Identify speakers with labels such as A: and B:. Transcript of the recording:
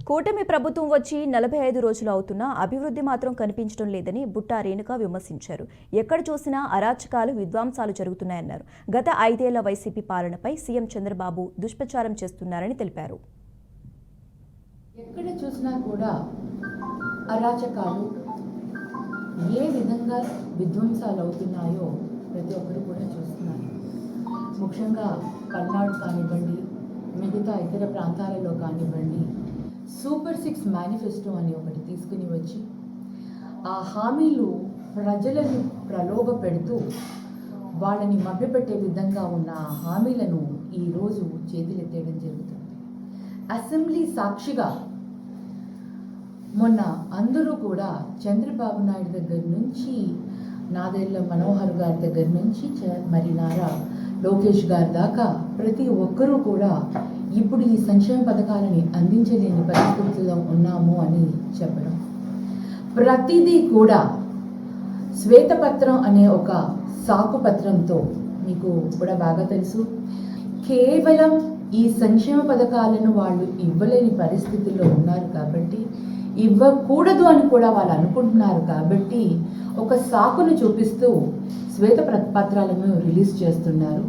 A: కూటమి ప్రభుత్వం వచ్చి 45 రోజులు అవుతున్నా అభివృద్ధి మాత్రం కనిపించడం లేదని బుట్టా రేణుక విమర్శించారు. ఎక్కడ చూసినా అరాచకాలు, విధ్వంసాలు జరుగుతున్నాయన్నారు. గత 5 ఏళ్ల వైసీపీ పాలనపై సీఎం చంద్రబాబు దుష్ప్రచారం చేస్తున్నారని తెలిపారు.
B: ఎక్కడ చూసినా కూడా అరాచకాలు, ఏ విధంగా విధ్వంసాలు అవుతున్నాయో ప్రతి ఒక్కరు కూడా చూస్తున్నారు. ముఖ్యంగా పల్నాడు కానివ్వండి, మిగతా ఇతర ప్రాంతాలలో కానివ్వండి, సూపర్ 6 మేనిఫెస్టో అని ఒకటి తీసుకుని వచ్చి ఆ హామీలు ప్రజలను ప్రలోభ పెడుతూ వాళ్ళని మభ్యపెట్టే విధంగా ఉన్న ఆ హామీలను ఈరోజు చేతులెత్తేయడం జరుగుతుంది. అసెంబ్లీ సాక్షిగా మొన్న అందరూ కూడా చంద్రబాబు నాయుడు దగ్గర నుంచి, నాదెళ్ల మనోహర్ గారి దగ్గర నుంచి మరి నారా లోకేష్ గారి దాకా ప్రతి ఒక్కరూ కూడా ఇప్పుడు ఈ సంక్షేమ పథకాలని అందించలేని పరిస్థితుల్లో ఉన్నాము అని చెప్పడం, ప్రతిదీ కూడా శ్వేతపత్రం అనే ఒక సాకు పత్రంతో, మీకు కూడా బాగా తెలుసు, కేవలం ఈ సంక్షేమ పథకాలను వాళ్ళు ఇవ్వలేని పరిస్థితుల్లో ఉన్నారు కాబట్టి, ఇవ్వకూడదు అని కూడా వాళ్ళు అనుకుంటున్నారు కాబట్టి ఒక సాకును చూపిస్తూ శ్వేత పత్రాలను రిలీజ్ చేస్తున్నారు.